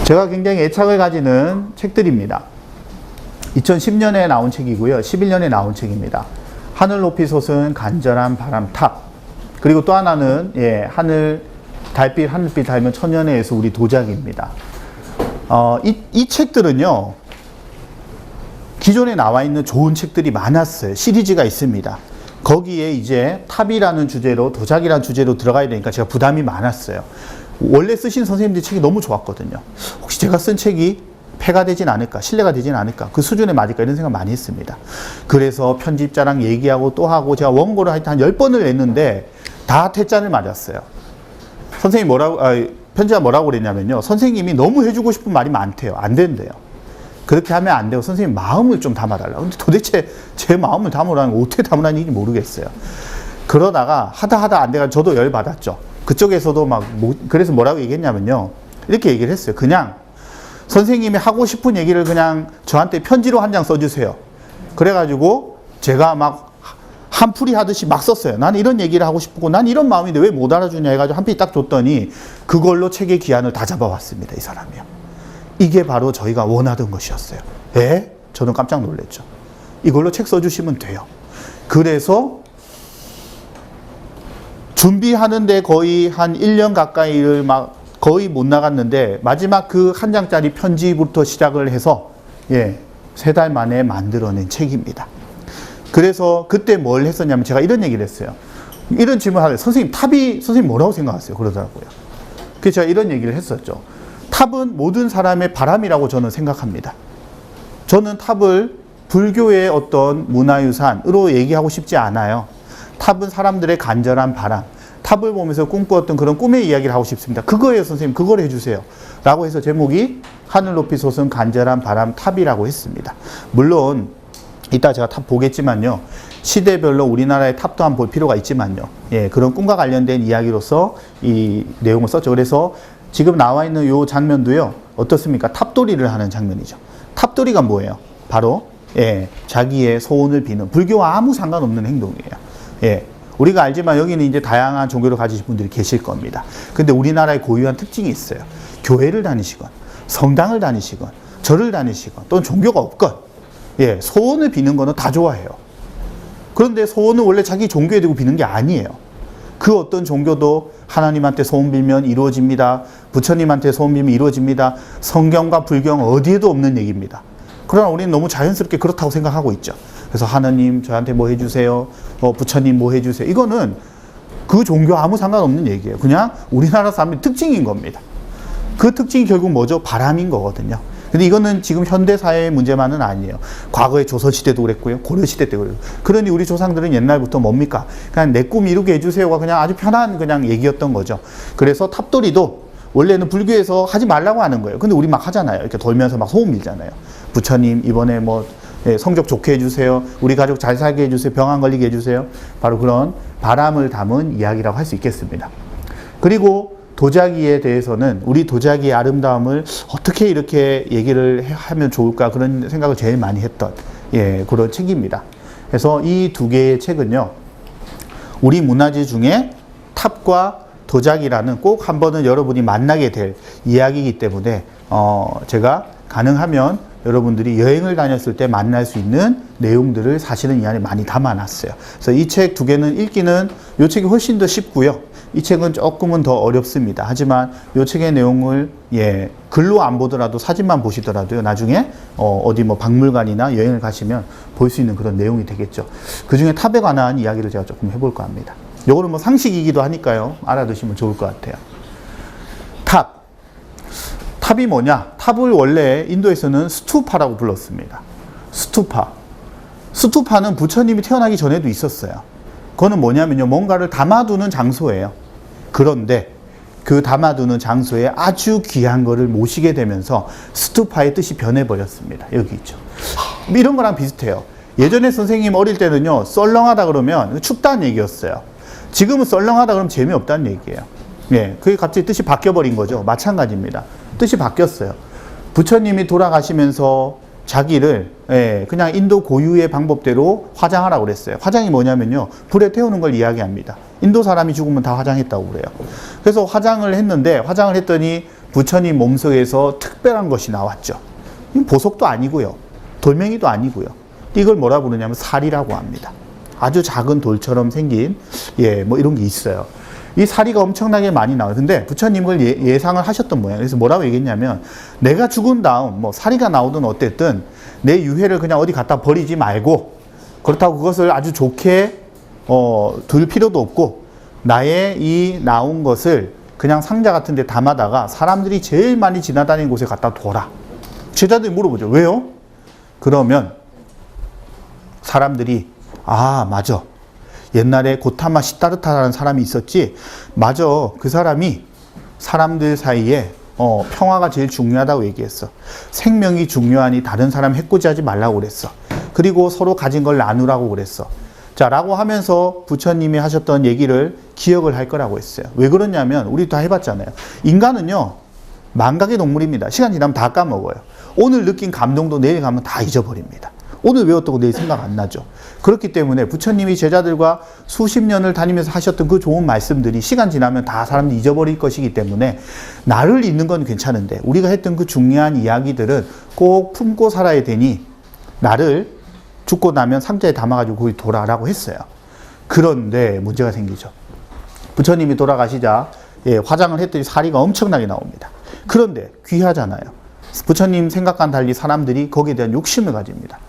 제가 굉장히 애착을 가지는 책들입니다. 2010년에 나온 책이고요. 11년에 나온 책입니다. 하늘 높이 솟은 간절한 바람 탑. 그리고 또 하나는 하늘빛 달면 천년에서 우리 도자기입니다. 이 책들은요. 기존에 나와 있는 좋은 책들이 많았어요. 시리즈가 있습니다. 거기에 이제 탑이라는 주제로 도자기라는 주제로 들어가야 되니까 제가 부담이 많았어요. 원래 쓰신 선생님들 책이 너무 좋았거든요. 혹시 제가 쓴 책이 폐가 되진 않을까, 신뢰가 되진 않을까, 그 수준에 맞을까 이런 생각 많이 했습니다. 그래서 편집자랑 얘기하고 또 하고 제가 원고를 한 10번을 냈는데 다 퇴짜를 맞았어요. 선생님이 편집자 뭐라고 그랬냐면요. 선생님이 너무 해주고 싶은 말이 많대요. 안 된대요. 그렇게 하면 안 되고 선생님 마음을 좀 담아달라고. 근데 도대체 제 마음을 담으라는 거 어떻게 담으라는 얘기인지 모르겠어요. 그러다가 하다 안 돼가지고 저도 열받았죠. 그쪽에서도 그래서 뭐라고 얘기했냐면요. 이렇게 얘기를 했어요. 그냥 선생님이 하고 싶은 얘기를 그냥 저한테 편지로 한 장 써주세요. 그래가지고 제가 막 한풀이 하듯이 막 썼어요. 난 이런 얘기를 하고 싶고 난 이런 마음인데 왜 못 알아주냐 해가지고 한 페이지 딱 줬더니 그걸로 책의 기한을 다 잡아왔습니다. 이 사람이요. 이게 바로 저희가 원하던 것이었어요. 저는 깜짝 놀랐죠. 이걸로 책 써주시면 돼요. 그래서 준비하는데 거의 한 1년 가까이를 거의 못 나갔는데 마지막 그 한 장짜리 편지부터 시작을 해서 3달 만에 만들어낸 책입니다. 그래서 그때 뭘 했었냐면 제가 이런 얘기를 했어요. 이런 질문을 하래요. 선생님 뭐라고 생각하세요? 그러더라고요. 그래서 제가 이런 얘기를 했었죠. 탑은 모든 사람의 바람이라고 저는 생각합니다. 저는 탑을 불교의 어떤 문화유산으로 얘기하고 싶지 않아요. 탑은 사람들의 간절한 바람, 탑을 보면서 꿈꾸었던 그런 꿈의 이야기를 하고 싶습니다. 그거예요, 선생님. 그걸 해주세요. 라고 해서 제목이 하늘 높이 솟은 간절한 바람 탑이라고 했습니다. 물론 이따 제가 탑 보겠지만요. 시대별로 우리나라의 탑도 한번 볼 필요가 있지만요. 그런 꿈과 관련된 이야기로서 이 내용을 썼죠. 그래서 지금 나와 있는 이 장면도요. 어떻습니까? 탑돌이를 하는 장면이죠. 탑돌이가 뭐예요? 바로 자기의 소원을 비는 불교와 아무 상관없는 행동이에요. 우리가 알지만 여기는 이제 다양한 종교를 가지신 분들이 계실 겁니다. 근데 우리나라의 고유한 특징이 있어요. 교회를 다니시건 성당을 다니시건 절을 다니시건 또는 종교가 없건 소원을 비는 거는 다 좋아해요. 그런데 소원은 원래 자기 종교에 대고 비는 게 아니에요. 그 어떤 종교도 하나님한테 소원 빌면 이루어집니다. 부처님한테 소원 빌면 이루어집니다. 성경과 불경 어디에도 없는 얘기입니다. 그러나 우리는 너무 자연스럽게 그렇다고 생각하고 있죠. 그래서 하나님 저한테 뭐 해주세요. 부처님 뭐 해주세요. 이거는 그 종교 아무 상관없는 얘기예요. 그냥 우리나라 사람의 특징인 겁니다. 그 특징이 결국 뭐죠? 바람인 거거든요. 근데 이거는 지금 현대사회의 문제만은 아니에요. 과거에 조선시대도 그랬고요. 고려시대 때도 그랬고요. 그러니 우리 조상들은 옛날부터 뭡니까? 그냥 내 꿈 이루게 해주세요가 그냥 아주 편한 그냥 얘기였던 거죠. 그래서 탑돌이도 원래는 불교에서 하지 말라고 하는 거예요. 근데 우리 막 하잖아요. 이렇게 돌면서 막 소원 빌잖아요. 부처님 이번에 성적 좋게 해주세요. 우리 가족 잘 살게 해주세요. 병 안 걸리게 해주세요. 바로 그런 바람을 담은 이야기라고 할 수 있겠습니다. 그리고 도자기에 대해서는 우리 도자기의 아름다움을 어떻게 이렇게 얘기를 하면 좋을까 그런 생각을 제일 많이 했던 그런 책입니다. 그래서 이 두 개의 책은요. 우리 문화재 중에 탑과 도자기라는 꼭 한 번은 여러분이 만나게 될 이야기이기 때문에 제가 가능하면 여러분들이 여행을 다녔을 때 만날 수 있는 내용들을 사실은 이 안에 많이 담아놨어요. 그래서 이 책 두 개는 읽기는 이 책이 훨씬 더 쉽고요. 이 책은 조금은 더 어렵습니다. 하지만 이 책의 내용을 글로 안 보더라도 사진만 보시더라도요. 나중에 어디 박물관이나 여행을 가시면 볼 수 있는 그런 내용이 되겠죠. 그 중에 탑에 관한 이야기를 제가 조금 해볼까 합니다. 요거는 상식이기도 하니까요. 알아두시면 좋을 것 같아요. 탑이 뭐냐? 탑을 원래 인도에서는 스투파라고 불렀습니다. 스투파는 부처님이 태어나기 전에도 있었어요. 그거는 뭐냐면요. 뭔가를 담아두는 장소예요. 그런데 그 담아두는 장소에 아주 귀한 거를 모시게 되면서 스투파의 뜻이 변해버렸습니다. 여기 있죠. 이런 거랑 비슷해요. 예전에 선생님 어릴 때는요. 썰렁하다 그러면 춥다는 얘기였어요. 지금은 썰렁하다 그러면 재미없다는 얘기예요. 그게 갑자기 뜻이 바뀌어버린 거죠. 마찬가지입니다. 뜻이 바뀌었어요. 부처님이 돌아가시면서 자기를 그냥 인도 고유의 방법대로 화장하라고 그랬어요. 화장이 뭐냐면요. 불에 태우는 걸 이야기합니다. 인도 사람이 죽으면 다 화장했다고 그래요. 그래서 화장을 했는데 화장을 했더니 부처님 몸속에서 특별한 것이 나왔죠. 이건 보석도 아니고요. 돌멩이도 아니고요. 이걸 뭐라 부르냐면 살이라고 합니다. 아주 작은 돌처럼 생긴 뭐 이런 게 있어요. 이 사리가 엄청나게 많이 나와요. 근데 부처님을 예상을 하셨던 모양이에요. 그래서 뭐라고 얘기했냐면 내가 죽은 다음 뭐 사리가 나오든 어쨌든 내 유해를 그냥 어디 갖다 버리지 말고 그렇다고 그것을 아주 좋게 둘 필요도 없고 나의 이 나온 것을 그냥 상자 같은 데 담아다가 사람들이 제일 많이 지나다니는 곳에 갖다 둬라. 제자들이 물어보죠. 왜요? 그러면 사람들이 아 맞아. 옛날에 고타마 시타르타라는 사람이 있었지. 맞아. 그 사람이 사람들 사이에 평화가 제일 중요하다고 얘기했어. 생명이 중요하니 다른 사람 해코지하지 말라고 그랬어. 그리고 서로 가진 걸 나누라고 그랬어. 자, 라고 하면서 부처님이 하셨던 얘기를 기억을 할 거라고 했어요. 왜 그러냐면 우리 다 해봤잖아요. 인간은요 망각의 동물입니다. 시간 지나면 다 까먹어요. 오늘 느낀 감동도 내일 가면 다 잊어버립니다. 오늘 외웠다고 내일 생각 안 나죠. 그렇기 때문에 부처님이 제자들과 수십 년을 다니면서 하셨던 그 좋은 말씀들이 시간 지나면 다 사람들이 잊어버릴 것이기 때문에 나를 잊는 건 괜찮은데 우리가 했던 그 중요한 이야기들은 꼭 품고 살아야 되니 나를 죽고 나면 상자에 담아가지고 거기 둬라라고 했어요. 그런데 문제가 생기죠. 부처님이 돌아가시자 화장을 했더니 사리가 엄청나게 나옵니다. 그런데 귀하잖아요. 부처님 생각과는 달리 사람들이 거기에 대한 욕심을 가집니다.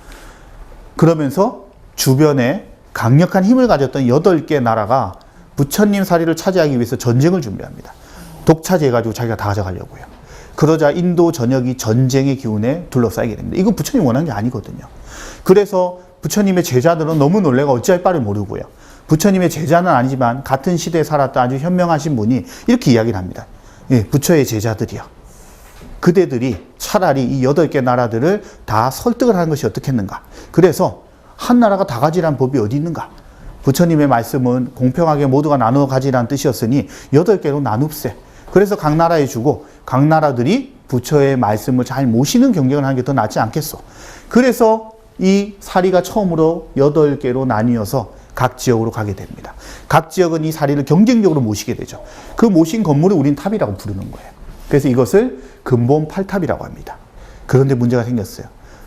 그러면서 주변에 강력한 힘을 가졌던 8개 나라가 부처님 사리를 차지하기 위해서 전쟁을 준비합니다. 독차지해가지고 자기가 다 가져가려고요. 그러자 인도 전역이 전쟁의 기운에 둘러싸이게 됩니다. 이건 부처님이 원하는 게 아니거든요. 그래서 부처님의 제자들은 너무 놀래가 어찌할 바를 모르고요. 부처님의 제자는 아니지만 같은 시대에 살았던 아주 현명하신 분이 이렇게 이야기를 합니다. 부처의 제자들이요. 그대들이 차라리 이 8개 나라들을 다 설득을 하는 것이 어떻겠는가. 그래서 한 나라가 다 가지라는 법이 어디 있는가. 부처님의 말씀은 공평하게 모두가 나누어 가지라는 뜻이었으니 8개로 나눕세. 그래서 각 나라에 주고 각 나라들이 부처의 말씀을 잘 모시는 경쟁을 하는 게 더 낫지 않겠소. 그래서 이 사리가 처음으로 8개로 나뉘어서 각 지역으로 가게 됩니다. 각 지역은 이 사리를 경쟁적으로 모시게 되죠. 그 모신 건물을 우린 탑이라고 부르는 거예요. 그래서 이것을 근본 8탑이라고 합니다. 그런데 문제가 생겼어요.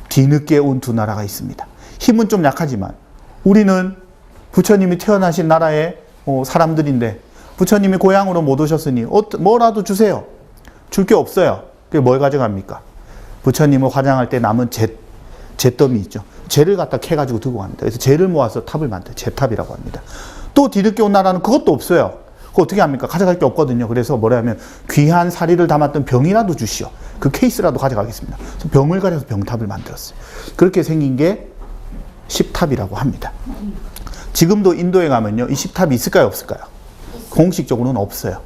뒤늦게 온 두 나라가 있습니다. 힘은 좀 약하지만 우리는 부처님이 태어나신 나라의 사람들인데 부처님이 고향으로 못 오셨으니 뭐라도 주세요. 줄 게 없어요. 그게 뭘 가져갑니까? 부처님을 화장할 때 남은 잿더미 있죠. 잿을 갖다 캐가지고 들고 갑니다. 그래서 잿을 모아서 탑을 만들어요. 잿탑이라고 합니다. 또 뒤늦게 온 나라는 그것도 없어요. 그거 어떻게 합니까? 가져갈 게 없거든요. 그래서 뭐라 하면 귀한 사리를 담았던 병이라도 주시오. 그 케이스라도 가져가겠습니다. 그래서 병을 가려서 병탑을 만들었어요. 그렇게 생긴 게 10탑이라고 합니다. 지금도 인도에 가면요. 이 10탑이 있을까요? 없을까요? 공식적으로는 없어요.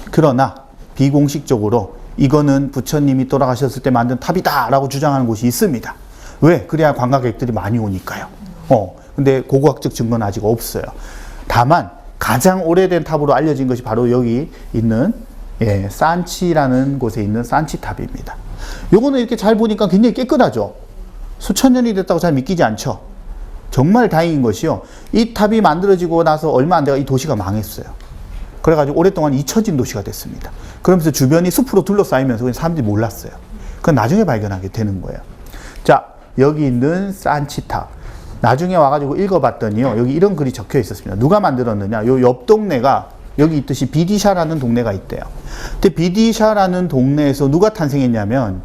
그러나 비공식적으로 이거는 부처님이 돌아가셨을 때 만든 탑이다 라고 주장하는 곳이 있습니다. 왜? 그래야 관광객들이 많이 오니까요. 근데 고고학적 증거는 아직 없어요. 다만 가장 오래된 탑으로 알려진 것이 바로 여기 있는 산치라는 곳에 있는 산치탑입니다. 요거는 이렇게 잘 보니까 굉장히 깨끗하죠. 수천 년이 됐다고 잘 믿기지 않죠. 정말 다행인 것이요. 이 탑이 만들어지고 나서 얼마 안 돼가 이 도시가 망했어요. 그래가지고 오랫동안 잊혀진 도시가 됐습니다. 그러면서 주변이 숲으로 둘러싸이면서 사람들이 몰랐어요. 그건 나중에 발견하게 되는 거예요. 자, 여기 있는 산치탑. 나중에 와가지고 읽어봤더니요. 여기 이런 글이 적혀 있었습니다. 누가 만들었느냐. 요 옆 동네가 여기 있듯이 비디샤라는 동네가 있대요. 근데 비디샤라는 동네에서 누가 탄생했냐면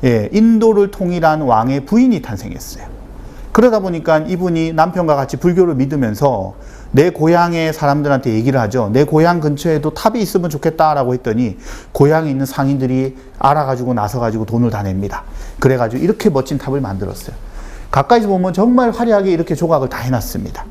인도를 통일한 왕의 부인이 탄생했어요. 그러다 보니까 이분이 남편과 같이 불교를 믿으면서 내 고향의 사람들한테 얘기를 하죠. 내 고향 근처에도 탑이 있으면 좋겠다라고 했더니 고향에 있는 상인들이 알아가지고 나서가지고 돈을 다 냅니다. 그래가지고 이렇게 멋진 탑을 만들었어요. 가까이서 보면 정말 화려하게 이렇게 조각을 다 해놨습니다.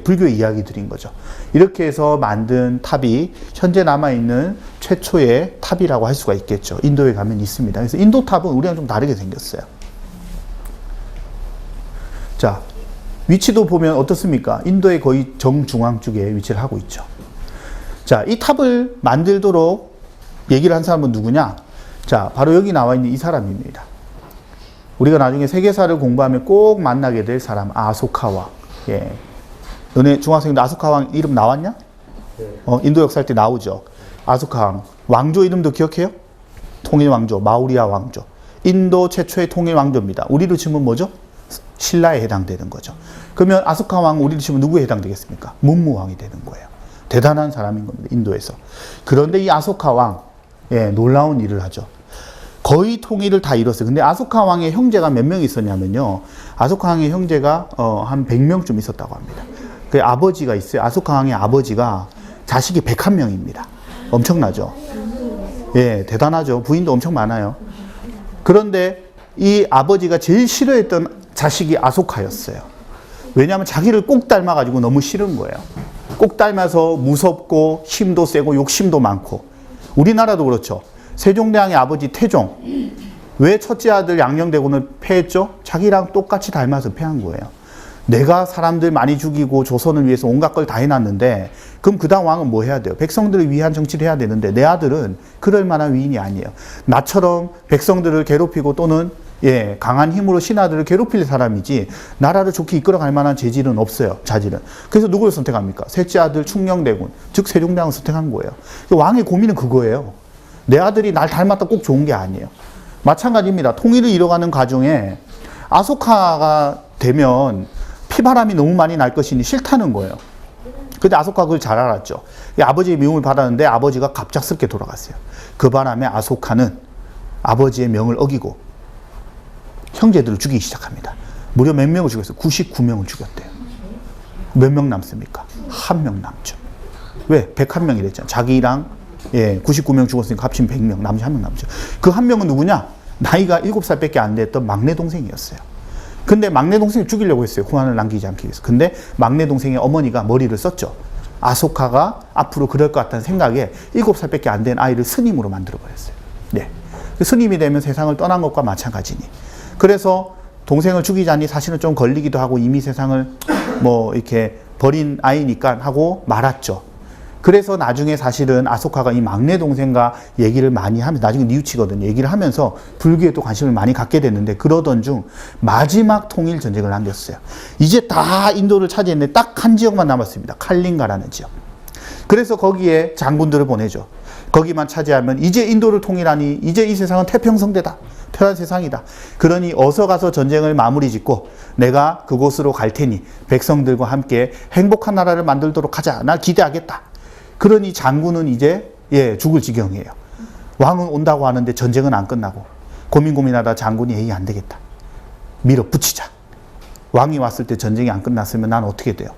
불교의 이야기들인 거죠. 이렇게 해서 만든 탑이 현재 남아있는 최초의 탑이라고 할 수가 있겠죠. 인도에 가면 있습니다. 그래서 인도 탑은 우리랑 좀 다르게 생겼어요. 자, 위치도 보면 어떻습니까? 인도의 거의 정중앙 쪽에 위치를 하고 있죠. 자, 이 탑을 만들도록 얘기를 한 사람은 누구냐? 자, 바로 여기 나와 있는 이 사람입니다. 우리가 나중에 세계사를 공부하면 꼭 만나게 될 사람, 아소카왕. 너네 중학생들 아소카왕 이름 나왔냐? 인도 역사할 때 나오죠. 아소카왕. 왕조 이름도 기억해요? 통일 왕조, 마우리아 왕조. 인도 최초의 통일 왕조입니다. 우리로 치면 뭐죠? 신라에 해당되는 거죠. 그러면 아소카 왕 우리로 치면 누구에 해당되겠습니까? 문무왕이 되는 거예요. 대단한 사람인 겁니다. 인도에서. 그런데 이 아소카 왕, 예, 놀라운 일을 하죠. 거의 통일을 다 이뤘어요. 근데 아소카 왕의 형제가 몇 명 있었냐면요. 아소카 왕의 형제가 한 100명쯤 있었다고 합니다. 그 아버지가 있어요. 아소카 왕의 아버지가 자식이 101명입니다. 엄청나죠? 예, 대단하죠. 부인도 엄청 많아요. 그런데 이 아버지가 제일 싫어했던 자식이 아소카였어요. 왜냐하면 자기를 꼭 닮아가지고 너무 싫은 거예요. 꼭 닮아서 무섭고 힘도 세고 욕심도 많고. 우리나라도 그렇죠. 세종대왕의 아버지 태종. 왜 첫째 아들 양녕대군을 패했죠? 자기랑 똑같이 닮아서 패한 거예요. 내가 사람들 많이 죽이고 조선을 위해서 온갖 걸 다 해놨는데 그럼 그 다음 왕은 뭐 해야 돼요? 백성들을 위한 정치를 해야 되는데 내 아들은 그럴 만한 위인이 아니에요. 나처럼 백성들을 괴롭히고 또는 예, 강한 힘으로 신하들을 괴롭힐 사람이지 나라를 좋게 이끌어갈 만한 재질은 없어요. 자질은. 그래서 누구를 선택합니까? 셋째 아들 충녕대군, 즉 세종대왕을 선택한 거예요. 왕의 고민은 그거예요. 내 아들이 날 닮았다 꼭 좋은 게 아니에요. 마찬가지입니다. 통일을 이뤄가는 과정에 아소카가 되면 피바람이 너무 많이 날 것이니 싫다는 거예요. 근데 아소카가 그걸 잘 알았죠. 아버지의 미움을 받았는데 아버지가 갑작스럽게 돌아갔어요. 그 바람에 아소카는 아버지의 명을 어기고 형제들을 죽이기 시작합니다. 무려 몇 명을 죽였어요? 99명을 죽였대요. 몇 명 남습니까? 한 명 남죠. 왜? 101명이랬잖아요. 자기랑 99명 죽었으니까 합치면 100명, 나머지 한 명 남죠. 그 한 명은 누구냐? 나이가 7살밖에 안 됐던 막내 동생이었어요. 근데 막내 동생을 죽이려고 했어요. 후환을 남기지 않기 위해서. 근데 막내 동생의 어머니가 머리를 썼죠. 아소카가 앞으로 그럴 것 같다는 생각에 7살밖에 안 된 아이를 스님으로 만들어버렸어요. 네. 스님이 되면 세상을 떠난 것과 마찬가지니. 그래서 동생을 죽이자니 사실은 좀 걸리기도 하고 이미 세상을 뭐 이렇게 버린 아이니까 하고 말았죠. 그래서 나중에 사실은 아소카가 이 막내 동생과 얘기를 많이 하면서 나중에 뉘우치거든요. 얘기를 하면서 불교에 또 관심을 많이 갖게 됐는데 그러던 중 마지막 통일 전쟁을 남겼어요. 이제 다 인도를 차지했는데 딱 한 지역만 남았습니다. 칼링가라는 지역. 그래서 거기에 장군들을 보내죠. 거기만 차지하면 이제 인도를 통일하니 이제 이 세상은 태평성대다. 편한 세상이다. 그러니 어서 가서 전쟁을 마무리 짓고 내가 그곳으로 갈 테니 백성들과 함께 행복한 나라를 만들도록 하자. 나 기대하겠다. 그러니 장군은 이제 죽을 지경이에요. 왕은 온다고 하는데 전쟁은 안 끝나고 고민하다 장군이 에이 안 되겠다. 밀어붙이자. 왕이 왔을 때 전쟁이 안 끝났으면 난 어떻게 돼요?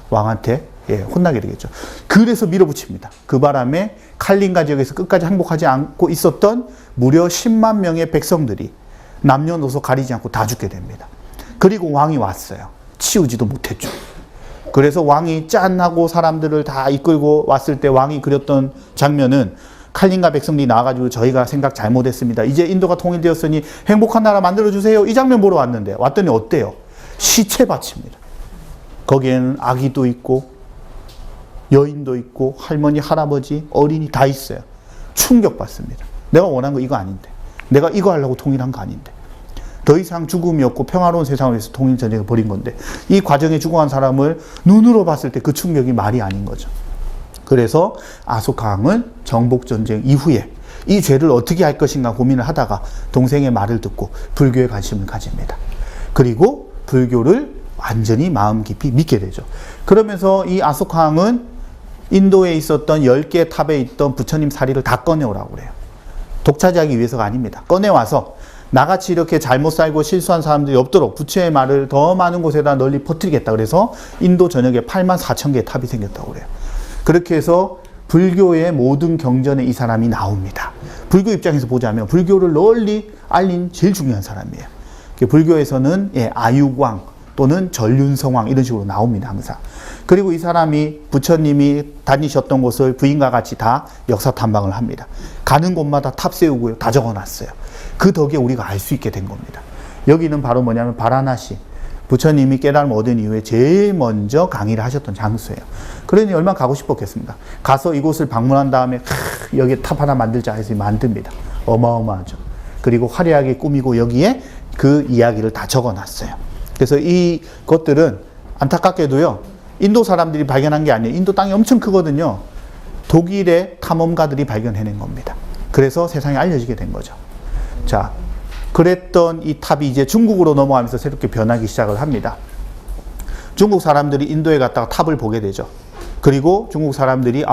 왕한테 혼나게 되겠죠. 그래서 밀어붙입니다. 그 바람에 칼링가 지역에서 끝까지 항복하지 않고 있었던 무려 10만 명의 백성들이 남녀노소 가리지 않고 다 죽게 됩니다. 그리고 왕이 왔어요. 치우지도 못했죠. 그래서 왕이 짠하고 사람들을 다 이끌고 왔을 때 왕이 그렸던 장면은 칼링가 백성들이 나와가지고 저희가 생각 잘못했습니다. 이제 인도가 통일되었으니 행복한 나라 만들어주세요. 이 장면 보러 왔는데 왔더니 어때요? 시체밭입니다. 거기에는 아기도 있고 여인도 있고 할머니, 할아버지, 어린이 다 있어요. 충격받습니다. 내가 원한 거 이거 아닌데. 내가 이거 하려고 통일한 거 아닌데. 더 이상 죽음이 없고 평화로운 세상을 위해서 통일전쟁을 벌인 건데 이 과정에 죽어간 사람을 눈으로 봤을 때 그 충격이 말이 아닌 거죠. 그래서 아소카 왕은 정복전쟁 이후에 이 죄를 어떻게 할 것인가 고민을 하다가 동생의 말을 듣고 불교에 관심을 가집니다. 그리고 불교를 완전히 마음 깊이 믿게 되죠. 그러면서 이 아소카 왕은 인도에 있었던 10개 탑에 있던 부처님 사리를 다 꺼내오라고 그래요. 독차지하기 위해서가 아닙니다. 꺼내와서 나같이 이렇게 잘못 살고 실수한 사람들이 없도록 부처의 말을 더 많은 곳에다 널리 퍼뜨리겠다. 그래서 인도 전역에 84,000개의 탑이 생겼다고 그래요. 그렇게 해서 불교의 모든 경전에 이 사람이 나옵니다. 불교 입장에서 보자면 불교를 널리 알린 제일 중요한 사람이에요. 불교에서는 아유광 또는 전륜성왕 이런 식으로 나옵니다. 항상. 그리고 이 사람이 부처님이 다니셨던 곳을 부인과 같이 다 역사 탐방을 합니다. 가는 곳마다 탑 세우고요. 다 적어놨어요. 그 덕에 우리가 알 수 있게 된 겁니다. 여기는 바로 뭐냐면 바라나시. 부처님이 깨달음을 얻은 이후에 제일 먼저 강의를 하셨던 장소예요. 그러니 얼마나 가고 싶었겠습니까? 가서 이곳을 방문한 다음에 여기에 탑 하나 만들자 해서 만듭니다. 어마어마하죠. 그리고 화려하게 꾸미고 여기에 그 이야기를 다 적어놨어요. 그래서 이 것들은 안타깝게도요. 인도 사람들이 발견한 게 아니에요. 인도 땅이 엄청 크거든요. 독일의 탐험가들이 발견해낸 겁니다. 그래서 세상에 알려지게 된 거죠. 자, 그랬던 이 탑이 이제 중국으로 넘어가면서 새롭게 변하기 시작을 합니다. 중국 사람들이 인도에 갔다가 탑을 보게 되죠. 그리고 중국 사람들이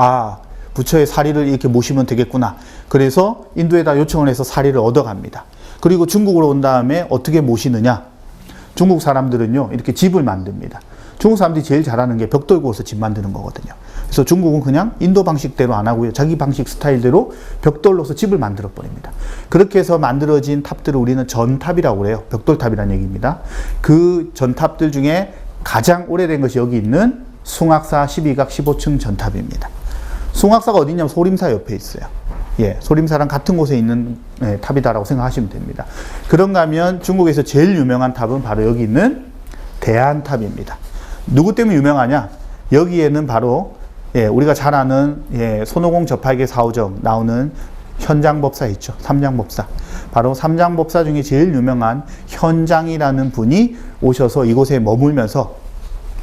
부처의 사리를 이렇게 모시면 되겠구나. 그래서 인도에다 요청을 해서 사리를 얻어갑니다. 그리고 중국으로 온 다음에 어떻게 모시느냐. 중국 사람들은요, 이렇게 집을 만듭니다. 중국 사람들이 제일 잘하는 게 벽 돌고서 집 만드는 거거든요. 그래서 중국은 그냥 인도 방식대로 안 하고요. 자기 방식 스타일대로 벽돌로서 집을 만들어 버립니다. 그렇게 해서 만들어진 탑들을 우리는 전탑이라고 그래요. 벽돌탑이라는 얘기입니다. 그 전탑들 중에 가장 오래된 것이 여기 있는 숭악사 12각 15층 전탑입니다. 숭악사가 어디냐면 소림사 옆에 있어요. 예, 소림사랑 같은 곳에 있는 탑이다라고 생각하시면 됩니다. 그런가 하면 중국에서 제일 유명한 탑은 바로 여기 있는 대안탑입니다. 누구 때문에 유명하냐? 여기에는 바로 우리가 잘 아는 손오공 저팔계 사오정 나오는 현장법사 있죠. 삼장법사. 바로 삼장법사 중에 제일 유명한 현장이라는 분이 오셔서 이곳에 머물면서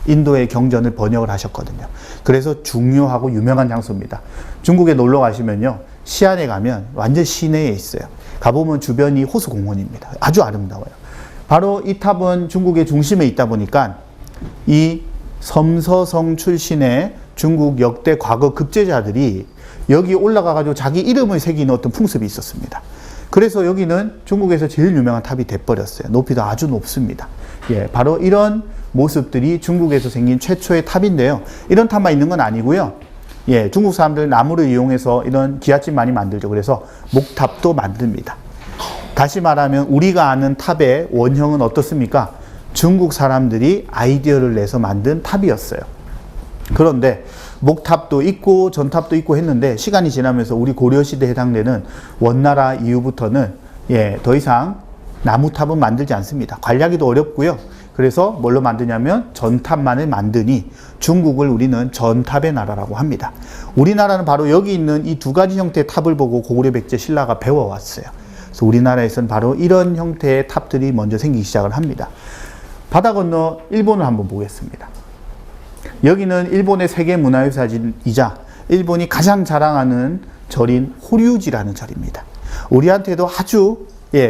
인도의 경전을 번역을 하셨거든요. 그래서 중요하고 유명한 장소입니다. 중국에 놀러 가시면요, 시안에 가면 완전 시내에 있어요. 가보면 주변이 호수공원입니다. 아주 아름다워요. 바로 이 탑은 중국의 중심에 있다 보니까 이 섬서성 출신의 중국 역대 과거 급제자들이 여기 올라가가지고 자기 이름을 새기는 어떤 풍습이 있었습니다. 그래서 여기는 중국에서 제일 유명한 탑이 돼버렸어요. 높이도 아주 높습니다. 예, 바로 이런 모습들이 중국에서 생긴 최초의 탑인데요. 이런 탑만 있는 건 아니고요. 예, 중국 사람들 나무를 이용해서 이런 기와집 많이 만들죠. 그래서 목탑도 만듭니다. 다시 말하면 우리가 아는 탑의 원형은 어떻습니까? 중국 사람들이 아이디어를 내서 만든 탑이었어요. 그런데 목탑도 있고 전탑도 있고 했는데 시간이 지나면서 우리 고려시대에 해당되는 원나라 이후부터는 더 이상 나무탑은 만들지 않습니다. 관리하기도 어렵고요. 그래서 뭘로 만드냐면 전탑만을 만드니 중국을 우리는 전탑의 나라라고 합니다. 우리나라는 바로 여기 있는 이 두 가지 형태의 탑을 보고 고구려 백제 신라가 배워왔어요. 그래서 우리나라에서는 바로 이런 형태의 탑들이 먼저 생기기 시작을 합니다. 바다 건너 일본을 한번 보겠습니다. 여기는 일본의 세계 문화유산이자 일본이 가장 자랑하는 절인 호류지라는 절입니다. 우리한테도 아주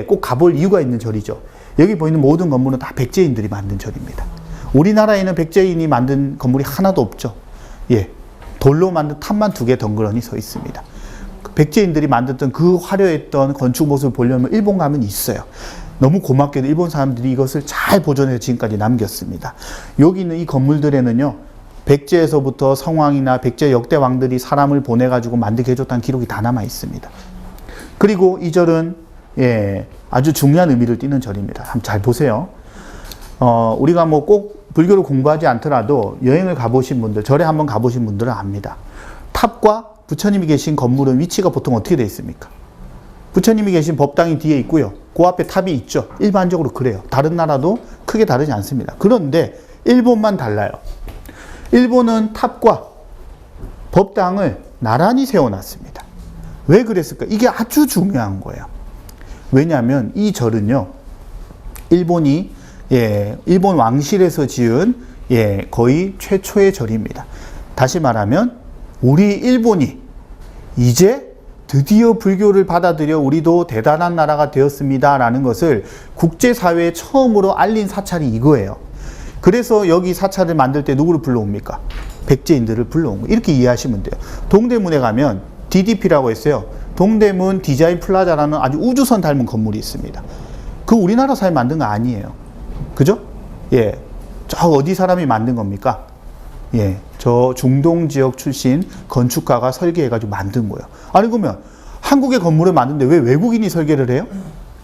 꼭 가볼 이유가 있는 절이죠. 여기 보이는 모든 건물은 다 백제인들이 만든 절입니다. 우리나라에는 백제인이 만든 건물이 하나도 없죠. 돌로 만든 탑만 2개 덩그러니 서 있습니다. 백제인들이 만들었던 그 화려했던 건축 모습을 보려면 일본 가면 있어요. 너무 고맙게도 일본 사람들이 이것을 잘 보존해서 지금까지 남겼습니다. 여기 있는 이 건물들에는요, 백제에서부터 성왕이나 백제 역대 왕들이 사람을 보내가지고 만들게 해줬다는 기록이 다 남아 있습니다. 그리고 이 절은 아주 중요한 의미를 띠는 절입니다. 한번 잘 보세요. 우리가 뭐 꼭 불교를 공부하지 않더라도 여행을 가보신 분들, 절에 한번 가보신 분들은 압니다. 탑과 부처님이 계신 건물은 위치가 보통 어떻게 되어 있습니까? 부처님이 계신 법당이 뒤에 있고요. 그 앞에 탑이 있죠. 일반적으로 그래요. 다른 나라도 크게 다르지 않습니다. 그런데 일본만 달라요. 일본은 탑과 법당을 나란히 세워놨습니다. 왜 그랬을까? 이게 아주 중요한 거예요. 왜냐하면 이 절은요, 일본이 일본 왕실에서 지은 거의 최초의 절입니다. 다시 말하면 우리 일본이 이제 드디어 불교를 받아들여 우리도 대단한 나라가 되었습니다 라는 것을 국제사회에 처음으로 알린 사찰이 이거예요. 그래서 여기 사찰을 만들 때 누구를 불러옵니까? 백제인들을 불러온 거예요. 이렇게 이해하시면 돼요. 동대문에 가면 DDP라고 했어요. 동대문 디자인 플라자라는 아주 우주선 닮은 건물이 있습니다. 그 우리나라 사람이 만든 거 아니에요. 그죠? 저 어디 사람이 만든 겁니까? 저 중동 지역 출신 건축가가 설계해가지고 만든 거예요. 아니, 그러면 한국의 건물을 만드는데 왜 외국인이 설계를 해요?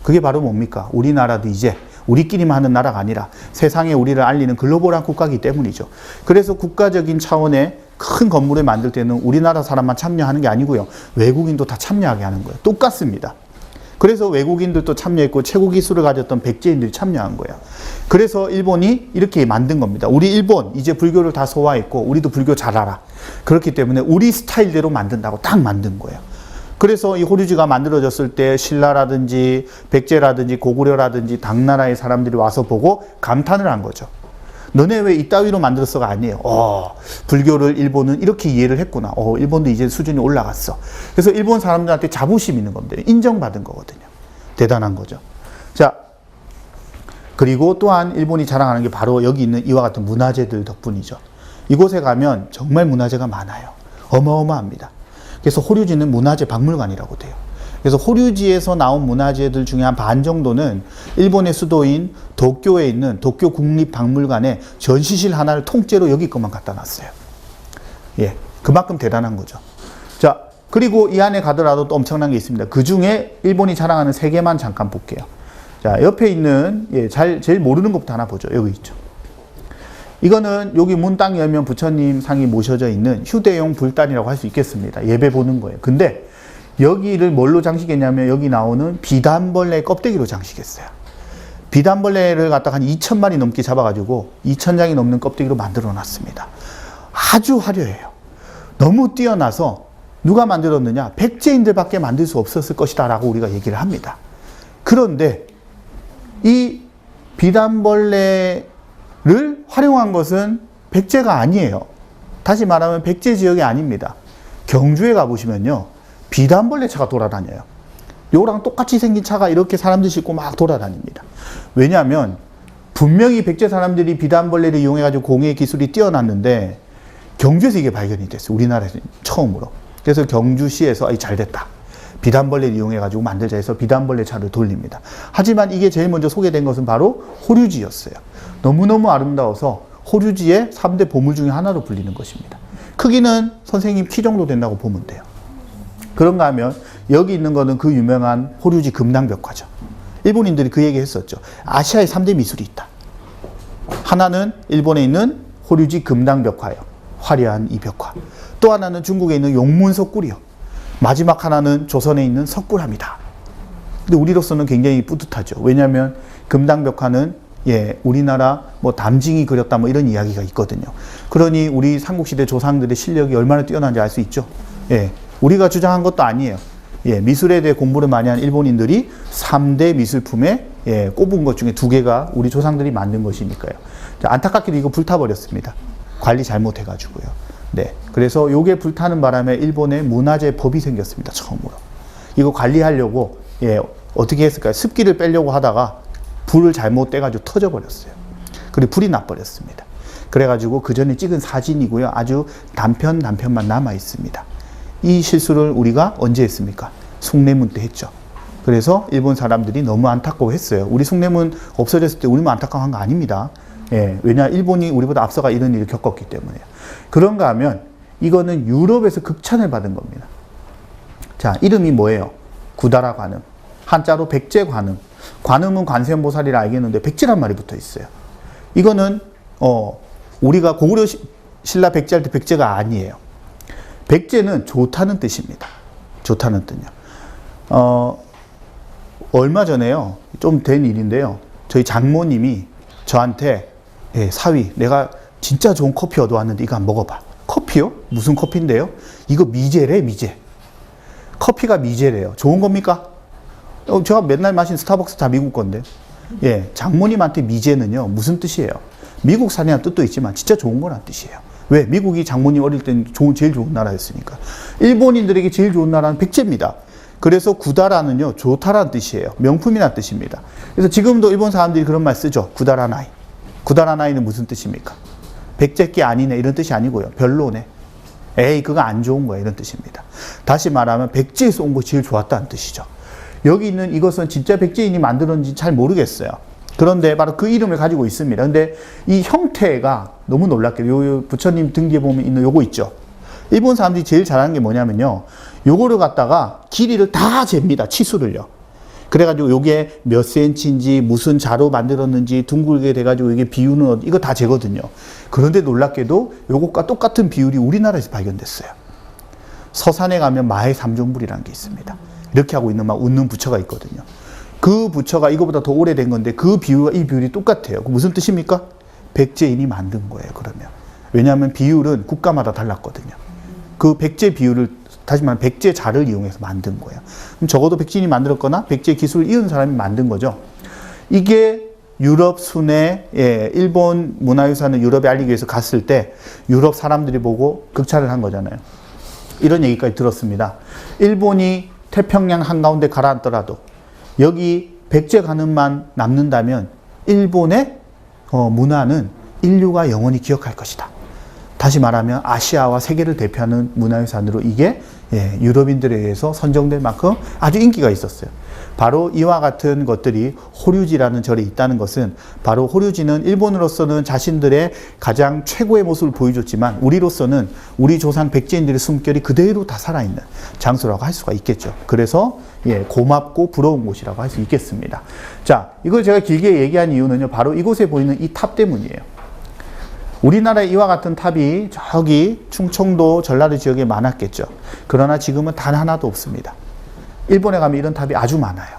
그게 바로 뭡니까? 우리나라도 이제 우리끼리만 하는 나라가 아니라 세상에 우리를 알리는 글로벌한 국가이기 때문이죠. 그래서 국가적인 차원의 큰 건물을 만들 때는 우리나라 사람만 참여하는 게 아니고요. 외국인도 다 참여하게 하는 거예요. 똑같습니다. 그래서 외국인들도 참여했고 최고 기술을 가졌던 백제인들이 참여한 거예요. 그래서 일본이 이렇게 만든 겁니다. 우리 일본 이제 불교를 다 소화했고 우리도 불교 잘 알아. 그렇기 때문에 우리 스타일대로 만든다고 딱 만든 거예요. 그래서 이 호류지가 만들어졌을 때 신라라든지 백제라든지 고구려라든지 당나라의 사람들이 와서 보고 감탄을 한 거죠. 너네 왜 이따위로 만들었어가 아니에요. 불교를 일본은 이렇게 이해를 했구나. 일본도 이제 수준이 올라갔어. 그래서 일본 사람들한테 자부심 있는 겁니다. 인정받은 거거든요. 대단한 거죠. 자, 그리고 또한 일본이 자랑하는 게 바로 여기 있는 이와 같은 문화재들 덕분이죠. 이곳에 가면 정말 문화재가 많아요. 어마어마합니다. 그래서 호류지는 문화재 박물관이라고 돼요. 그래서 호류지에서 나온 문화재들 중에 한 반 정도는 일본의 수도인 도쿄에 있는 도쿄 국립박물관에 전시실 하나를 통째로 여기 것만 갖다 놨어요. 예, 그만큼 대단한 거죠. 자, 그리고 이 안에 가더라도 또 엄청난 게 있습니다. 그 중에 일본이 자랑하는 세 개만 잠깐 볼게요. 자, 옆에 있는 제일 모르는 것부터 하나 보죠. 여기 있죠. 이거는 여기 문 딱 열면 부처님 상이 모셔져 있는 휴대용 불단이라고 할 수 있겠습니다. 예배 보는 거예요. 근데 여기를 뭘로 장식했냐면 여기 나오는 비단벌레 껍데기로 장식했어요. 비단벌레를 갖다가 한 2,000마리 넘게 잡아가지고 2,000장이 넘는 껍데기로 만들어 놨습니다. 아주 화려해요. 너무 뛰어나서 누가 만들었느냐? 백제인들밖에 만들 수 없었을 것이다 라고 우리가 얘기를 합니다. 그런데 이 비단벌레를 활용한 것은 백제가 아니에요. 다시 말하면 백제 지역이 아닙니다. 경주에 가보시면요. 비단벌레 차가 돌아다녀요. 요랑 똑같이 생긴 차가 이렇게 사람들 싣고 막 돌아다닙니다. 왜냐하면 분명히 백제 사람들이 비단벌레를 이용해가지고 공예 기술이 뛰어났는데 경주에서 이게 발견이 됐어요. 우리나라에서 처음으로. 그래서 경주시에서 잘 됐다. 비단벌레를 이용해가지고 만들자 해서 비단벌레 차를 돌립니다. 하지만 이게 제일 먼저 소개된 것은 바로 호류지였어요. 너무너무 아름다워서 호류지의 3대 보물 중에 하나로 불리는 것입니다. 크기는 선생님 키 정도 된다고 보면 돼요. 그런가 하면 여기 있는 거는 그 유명한 호류지 금당벽화죠. 일본인들이 그 얘기 했었죠. 아시아에 3대 미술이 있다. 하나는 일본에 있는 호류지 금당벽화예요. 화려한 이 벽화. 또 하나는 중국에 있는 용문석굴이요. 마지막 하나는 조선에 있는 석굴암이다. 근데 우리로서는 굉장히 뿌듯하죠. 왜냐하면 금당벽화는 우리나라 담징이 그렸다 이런 이야기가 있거든요. 그러니 우리 삼국시대 조상들의 실력이 얼마나 뛰어난지 알 수 있죠. 우리가 주장한 것도 아니에요. 미술에 대해 공부를 많이 한 일본인들이 3대 미술품에 꼽은 것 중에 2개가 우리 조상들이 만든 것이니까요. 자, 안타깝게도 이거 불타버렸습니다. 관리 잘못해가지고요. 그래서 요게 불타는 바람에 일본에 문화재 법이 생겼습니다. 처음으로. 이거 관리하려고 어떻게 했을까요? 습기를 빼려고 하다가 불을 잘못 떼가지고 터져버렸어요. 그리고 불이 나버렸습니다. 그래가지고 그 전에 찍은 사진이고요. 아주 단편만 남아 있습니다. 이 실수를 우리가 언제 했습니까? 숭례문 때 했죠. 그래서 일본 사람들이 너무 안타까워했어요. 우리 숭례문 없어졌을 때 우리만 안타까워한 거 아닙니다. 왜냐 일본이 우리보다 앞서가 이런 일을 겪었기 때문에요. 그런가 하면 이거는 유럽에서 극찬을 받은 겁니다. 자, 이름이 뭐예요? 구다라 관음. 한자로 백제 관음. 관음은 관세음보살이라 알겠는데 백제란 말이 붙어 있어요. 이거는 우리가 고구려 신라 백제 할 때 백제가 아니에요. 백제는 좋다는 뜻입니다. 좋다는 뜻이요. 얼마 전에요. 좀 된 일인데요. 저희 장모님이 저한테 사위, 내가 진짜 좋은 커피 얻어왔는데 이거 한번 먹어봐. 커피요? 무슨 커피인데요? 이거 미제래, 미제. 커피가 미제래요. 좋은 겁니까? 제가 맨날 마신 스타벅스 다 미국 건데. 장모님한테 미제는요, 무슨 뜻이에요? 미국 사냐는 뜻도 있지만 진짜 좋은 거란 뜻이에요. 왜? 미국이 장모님 어릴 땐 제일 좋은 나라였으니까. 일본인들에게 제일 좋은 나라는 백제입니다. 그래서 구다라는요, 좋다라는 뜻이에요. 명품이라는 뜻입니다. 그래서 지금도 일본 사람들이 그런 말 쓰죠. 구다라나이. 구다라나이는 무슨 뜻입니까? 백제께 아니네 이런 뜻이 아니고요. 별로네. 에이, 그거 안 좋은 거야 이런 뜻입니다. 다시 말하면 백제에서 온 거 제일 좋았다는 뜻이죠. 여기 있는 이것은 진짜 백제인이 만들었는지 잘 모르겠어요. 그런데 바로 그 이름을 가지고 있습니다. 근데 이 형태가 너무 놀랍게도 요 부처님 등 뒤에 보면 있는 요거 있죠. 일본 사람들이 제일 잘하는 게 뭐냐면요. 요거를 갖다가 길이를 다 잽니다. 치수를요. 그래가지고 요게 몇 센치인지 무슨 자로 만들었는지 둥글게 돼가지고 이게 비율은 이거 다 재거든요. 그런데 놀랍게도 요것과 똑같은 비율이 우리나라에서 발견됐어요. 서산에 가면 마해 삼종불이라는 게 있습니다. 이렇게 하고 있는 막 웃는 부처가 있거든요. 그 부처가 이거보다 더 오래된 건데 그 비율과 이 비율이 똑같아요. 그 무슨 뜻입니까? 백제인이 만든 거예요. 그러면 왜냐하면 비율은 국가마다 달랐거든요. 그 백제 비율을 다시 말하면 백제 자를 이용해서 만든 거예요. 그럼 적어도 백제인이 만들었거나 백제 기술을 이은 사람이 만든 거죠. 이게 유럽 순회, 일본 문화유산을 유럽에 알리기 위해서 갔을 때 유럽 사람들이 보고 극찬을 한 거잖아요. 이런 얘기까지 들었습니다. 일본이 태평양 한가운데 가라앉더라도 여기 백제 가늠만 남는다면 일본의 문화는 인류가 영원히 기억할 것이다. 다시 말하면 아시아와 세계를 대표하는 문화유산으로 이게 유럽인들에 의해서 선정될 만큼 아주 인기가 있었어요. 바로 이와 같은 것들이 호류지라는 절에 있다는 것은 바로 호류지는 일본으로서는 자신들의 가장 최고의 모습을 보여줬지만 우리로서는 우리 조상 백제인들의 숨결이 그대로 다 살아있는 장소라고 할 수가 있겠죠. 그래서 고맙고 부러운 곳이라고 할 수 있겠습니다. 자, 이걸 제가 길게 얘기한 이유는요, 바로 이곳에 보이는 이 탑 때문이에요. 우리나라에 이와 같은 탑이 저기 충청도 전라도 지역에 많았겠죠. 그러나 지금은 단 하나도 없습니다. 일본에 가면 이런 탑이 아주 많아요.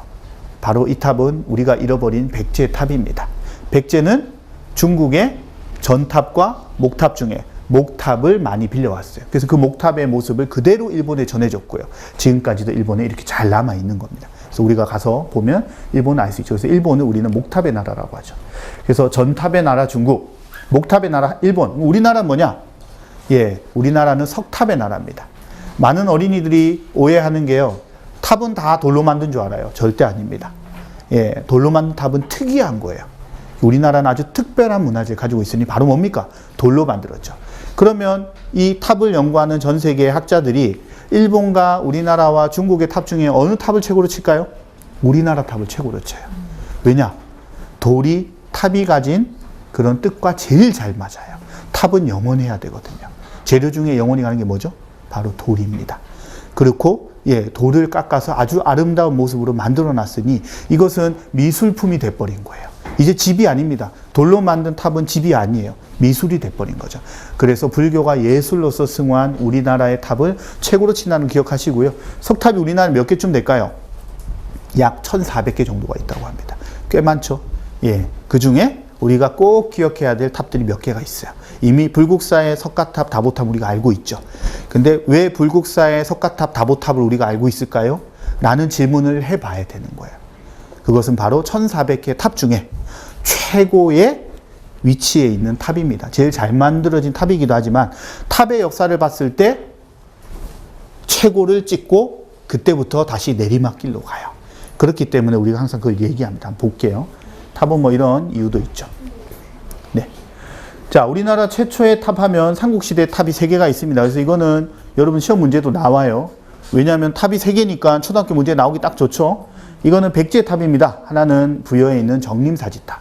바로 이 탑은 우리가 잃어버린 백제 탑입니다. 백제는 중국의 전탑과 목탑 중에 목탑을 많이 빌려왔어요. 그래서 그 목탑의 모습을 그대로 일본에 전해줬고요. 지금까지도 일본에 이렇게 잘 남아있는 겁니다. 그래서 우리가 가서 보면 일본을 알 수 있죠. 그래서 일본을 우리는 목탑의 나라라고 하죠. 그래서 전탑의 나라 중국, 목탑의 나라 일본, 우리나라는 뭐냐? 우리나라는 석탑의 나라입니다. 많은 어린이들이 오해하는 게요, 탑은 다 돌로 만든 줄 알아요. 절대 아닙니다. 돌로 만든 탑은 특이한 거예요. 우리나라는 아주 특별한 문화재를 가지고 있으니 바로 뭡니까? 돌로 만들었죠. 그러면 이 탑을 연구하는 전 세계의 학자들이 일본과 우리나라와 중국의 탑 중에 어느 탑을 최고로 칠까요? 우리나라 탑을 최고로 쳐요. 왜냐? 탑이 가진 그런 뜻과 제일 잘 맞아요. 탑은 영원해야 되거든요. 재료 중에 영원히 가는 게 뭐죠? 바로 돌입니다. 그렇고 돌을 깎아서 아주 아름다운 모습으로 만들어 놨으니 이것은 미술품이 돼버린 거예요. 이제 집이 아닙니다. 돌로 만든 탑은 집이 아니에요. 미술이 돼버린 거죠. 그래서 불교가 예술로서 승화한 우리나라의 탑을 최고로 친다는 기억하시고요. 석탑이 우리나라에 몇 개쯤 될까요? 약 1,400개 정도가 있다고 합니다. 꽤 많죠. 그 중에 우리가 꼭 기억해야 될 탑들이 몇 개가 있어요. 이미 불국사의 석가탑, 다보탑 우리가 알고 있죠. 근데 왜 불국사의 석가탑, 다보탑을 우리가 알고 있을까요? 라는 질문을 해봐야 되는 거예요. 그것은 바로 1,400개 탑 중에 최고의 위치에 있는 탑입니다. 제일 잘 만들어진 탑이기도 하지만 탑의 역사를 봤을 때 최고를 찍고 그때부터 다시 내리막길로 가요. 그렇기 때문에 우리가 항상 그걸 얘기합니다. 한번 볼게요. 탑은 뭐 이런 이유도 있죠. 자, 우리나라 최초의 탑 하면 삼국시대 탑이 3개가 있습니다. 그래서 이거는 여러분 시험 문제도 나와요. 왜냐하면 탑이 3개니까 초등학교 문제에 나오기 딱 좋죠. 이거는 백제 탑입니다. 하나는 부여에 있는 정림사지탑.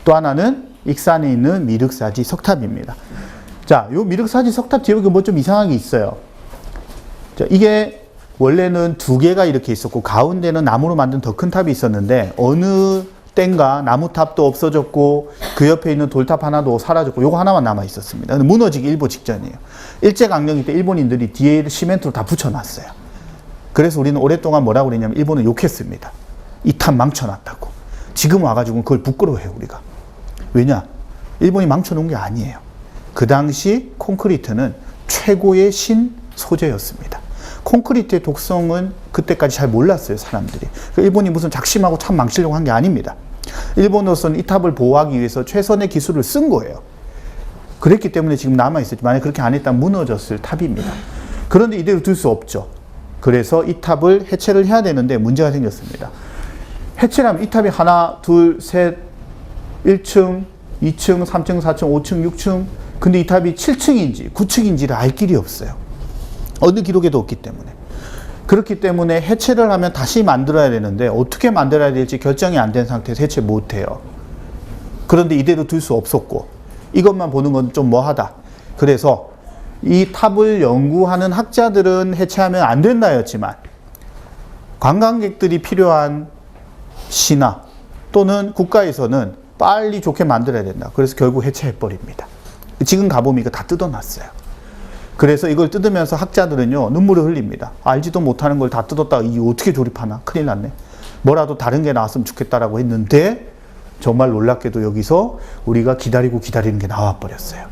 또 하나는 익산에 있는 미륵사지 석탑입니다. 자, 요 미륵사지 석탑 뒤에 뭐 좀 이상한 게 있어요. 자, 이게 원래는 2개가 이렇게 있었고 가운데는 나무로 만든 더 큰 탑이 있었는데 어느 땐가 나무탑도 없어졌고 그 옆에 있는 돌탑 하나도 사라졌고 요거 하나만 남아 있었습니다. 근데 무너지기 일보 직전이에요. 일제강점기 때 일본인들이 뒤에 시멘트로 다 붙여놨어요. 그래서 우리는 오랫동안 뭐라고 그랬냐면 일본을 욕했습니다. 이 탑 망쳐놨다고. 지금 와가지고 그걸 부끄러워해요, 우리가. 왜냐? 일본이 망쳐놓은 게 아니에요. 그 당시 콘크리트는 최고의 신 소재였습니다. 콘크리트의 독성은 그때까지 잘 몰랐어요, 사람들이. 일본이 무슨 작심하고 탑 망치려고 한 게 아닙니다. 일본으로서는 이 탑을 보호하기 위해서 최선의 기술을 쓴 거예요. 그랬기 때문에 지금 남아있었지. 만약 그렇게 안 했다면 무너졌을 탑입니다. 그런데 이대로 둘 수 없죠. 그래서 이 탑을 해체를 해야 되는데 문제가 생겼습니다. 해체를 하면 이 탑이 하나, 둘, 셋, 1층, 2층, 3층, 4층, 5층, 6층. 근데 이 탑이 7층인지 9층인지를 알 길이 없어요. 어느 기록에도 없기 때문에. 그렇기 때문에 해체를 하면 다시 만들어야 되는데 어떻게 만들어야 될지 결정이 안 된 상태에서 해체 못해요. 그런데 이대로 둘 수 없었고 이것만 보는 건 좀 뭐하다. 그래서 이 탑을 연구하는 학자들은 해체하면 안 된다였지만 관광객들이 필요한 시나 또는 국가에서는 빨리 좋게 만들어야 된다. 그래서 결국 해체해버립니다. 지금 가보면 이거 다 뜯어놨어요. 그래서 이걸 뜯으면서 학자들은요 눈물을 흘립니다. 알지도 못하는 걸 다 뜯었다가 이게 어떻게 조립하나? 큰일 났네. 뭐라도 다른 게 나왔으면 좋겠다라고 했는데 정말 놀랍게도 여기서 우리가 기다리는 게 나와버렸어요.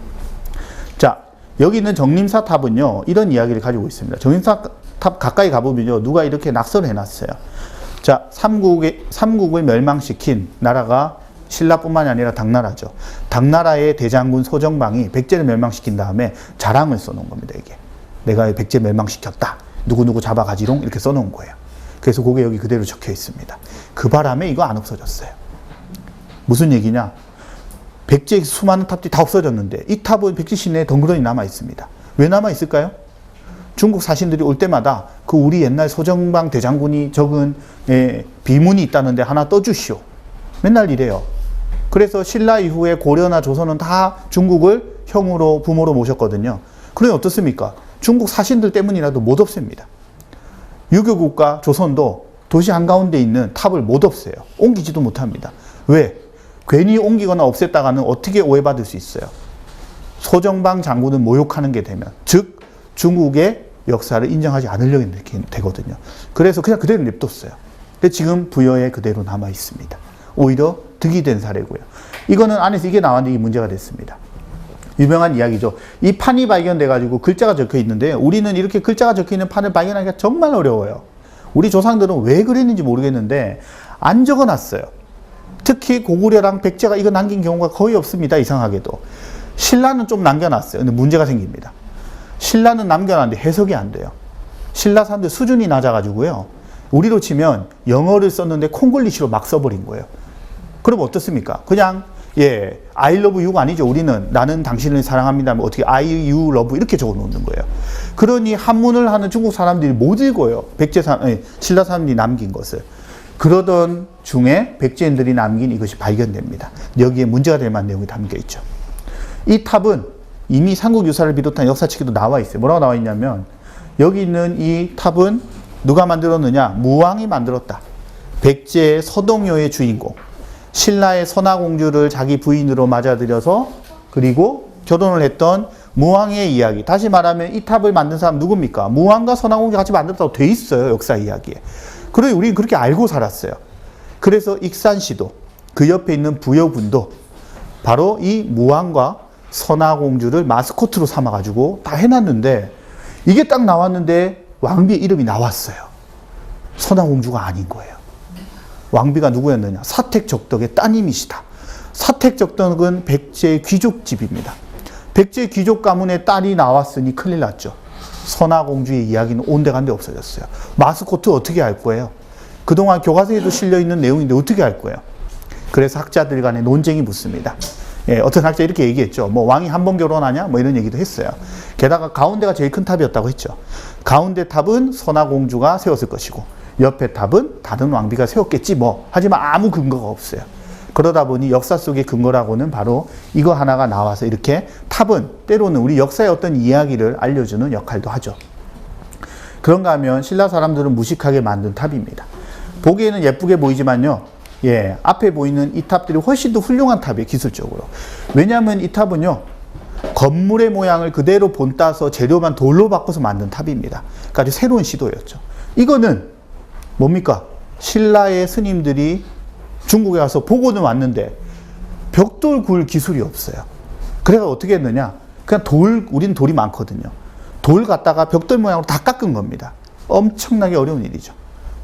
자, 여기 있는 정림사 탑은요 이런 이야기를 가지고 있습니다. 정림사 탑 가까이 가보면요 누가 이렇게 낙서를 해놨어요. 자, 삼국을 멸망시킨 나라가 신라뿐만이 아니라 당나라죠. 당나라의 대장군 소정방이 백제를 멸망시킨 다음에 자랑을 써놓은 겁니다. 이게 내가 백제 멸망시켰다. 누구누구 잡아가지롱 이렇게 써놓은 거예요. 그래서 그게 여기 그대로 적혀 있습니다. 그 바람에 이거 안 없어졌어요. 무슨 얘기냐? 백제의 수많은 탑들이 다 없어졌는데 이 탑은 백제 시내에 덩그러니 남아 있습니다. 왜 남아 있을까요? 중국 사신들이 올 때마다 그 우리 옛날 소정방 대장군이 적은 비문이 있다는데 하나 떠주시오. 맨날 이래요. 그래서 신라 이후에 고려나 조선은 다 중국을 형으로 부모로 모셨거든요. 그러니 어떻습니까? 중국 사신들 때문이라도 못 없앱니다. 유교국가 조선도 도시 한가운데 있는 탑을 못 없애요. 옮기지도 못합니다. 왜? 괜히 옮기거나 없앴다가는 어떻게 오해받을 수 있어요? 소정방 장군을 모욕하는 게 되면, 즉 중국의 역사를 인정하지 않으려고 되거든요. 그래서 그냥 그대로 냅뒀어요. 근데 지금 부여에 그대로 남아 있습니다. 오히려 득이 된 사례고요. 이거는 안에서 이게 나왔는데 이 문제가 됐습니다. 유명한 이야기죠. 이 판이 발견돼가지고 글자가 적혀 있는데 우리는 이렇게 글자가 적혀 있는 판을 발견하기가 정말 어려워요. 우리 조상들은 왜 그랬는지 모르겠는데 안 적어놨어요. 특히 고구려랑 백제가 이거 남긴 경우가 거의 없습니다. 이상하게도. 신라는 좀 남겨놨어요. 근데 문제가 생깁니다. 신라는 남겨놨는데 해석이 안 돼요. 신라 사람들 수준이 낮아가지고요. 우리로 치면 영어를 썼는데 콩글리시로 막 써버린 거예요. 그럼 어떻습니까? 그냥 I love you가 아니죠. 우리는 나는 당신을 사랑합니다. 어떻게 I, you, love 이렇게 적어 놓는 거예요. 그러니 한문을 하는 중국 사람들이 못 읽어요. 신라 사람들이 남긴 것을. 그러던 중에 백제인들이 남긴 이것이 발견됩니다. 여기에 문제가 될 만한 내용이 담겨 있죠. 이 탑은 이미 삼국유사를 비롯한 역사책에도 나와 있어요. 뭐라고 나와 있냐면 여기 있는 이 탑은 누가 만들었느냐? 무왕이 만들었다. 백제의 서동요의 주인공. 신라의 선화공주를 자기 부인으로 맞아들여서 그리고 결혼을 했던 무왕의 이야기. 다시 말하면 이 탑을 만든 사람 누굽니까? 무왕과 선화공주 같이 만들었다고 돼 있어요. 역사 이야기에. 그러니 우리는 그렇게 알고 살았어요. 그래서 익산시도 그 옆에 있는 부여군도 바로 이 무왕과 선화공주를 마스코트로 삼아가지고 다 해놨는데 이게 딱 나왔는데 왕비의 이름이 나왔어요. 선화공주가 아닌 거예요. 왕비가 누구였느냐? 사택적덕의 따님이시다. 사택적덕은 백제의 귀족집입니다. 백제 귀족 가문의 딸이 나왔으니 큰일 났죠. 선화공주의 이야기는 온데간데 없어졌어요. 마스코트 어떻게 알 거예요? 그동안 교과서에도 실려있는 내용인데 어떻게 알 거예요? 그래서 학자들 간에 논쟁이 붙습니다. 어떤 학자 이렇게 얘기했죠. 뭐 왕이 한 번 결혼하냐? 뭐 이런 얘기도 했어요. 게다가 가운데가 제일 큰 탑이었다고 했죠. 가운데 탑은 선화공주가 세웠을 것이고 옆에 탑은 다른 왕비가 세웠겠지 뭐. 하지만 아무 근거가 없어요. 그러다 보니 역사 속의 근거라고는 바로 이거 하나가 나와서 이렇게 탑은 때로는 우리 역사의 어떤 이야기를 알려주는 역할도 하죠. 그런가 하면 신라 사람들은 무식하게 만든 탑입니다. 보기에는 예쁘게 보이지만요. 앞에 보이는 이 탑들이 훨씬 더 훌륭한 탑이에요. 기술적으로. 왜냐하면 이 탑은요. 건물의 모양을 그대로 본따서 재료만 돌로 바꿔서 만든 탑입니다. 그러니까 아주 새로운 시도였죠. 이거는 뭡니까? 신라의 스님들이 중국에 가서 보고는 왔는데 벽돌 굴 기술이 없어요. 그래서 어떻게 했느냐? 그냥 우리는 돌이 많거든요. 돌 갖다가 벽돌 모양으로 다 깎은 겁니다. 엄청나게 어려운 일이죠.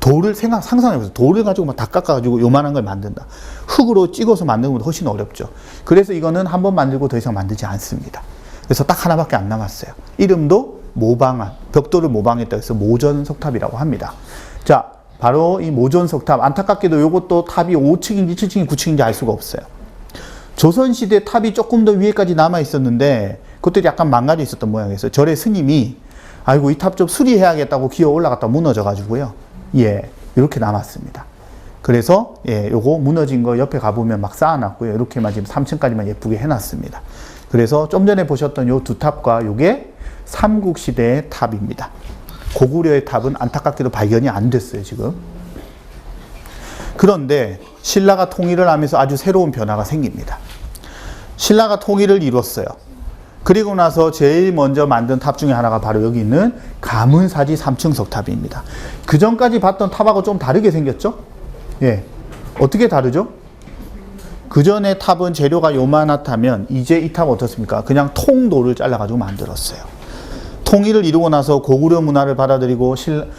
돌을 상상해보세요. 돌을 가지고 막 다 깎아가지고 요만한 걸 만든다. 흙으로 찍어서 만드는 것보다 훨씬 어렵죠. 그래서 이거는 한 번 만들고 더 이상 만들지 않습니다. 그래서 딱 하나밖에 안 남았어요. 이름도 모방한, 벽돌을 모방했다 해서 모전석탑이라고 합니다. 자, 바로 이 모전석탑. 안타깝게도 이것도 탑이 5층인지 7층인지 9층인지 알 수가 없어요. 조선시대 탑이 조금 더 위에까지 남아 있었는데 그것들이 약간 망가져 있었던 모양이었어요. 절의 스님이 아이고 이 탑 좀 수리해야겠다고 기어 올라갔다 무너져 가지고요. 이렇게 남았습니다. 그래서 요거 무너진 거 옆에 가보면 막 쌓아놨고요. 이렇게만 지금 3층까지만 예쁘게 해놨습니다. 그래서 좀 전에 보셨던 요 두 탑과 요게 삼국시대의 탑입니다. 고구려의 탑은 안타깝게도 발견이 안 됐어요, 지금. 그런데 신라가 통일을 하면서 아주 새로운 변화가 생깁니다. 신라가 통일을 이뤘어요. 그리고 나서 제일 먼저 만든 탑 중에 하나가 바로 여기 있는 가문사지 3층 석탑입니다. 그 전까지 봤던 탑하고 좀 다르게 생겼죠? 어떻게 다르죠? 그 전에 탑은 재료가 요만하다면 이제 이 탑은 어떻습니까? 그냥 통돌을 잘라가지고 만들었어요. 통일을 이루고 나서 고구려 문화를 받아들이고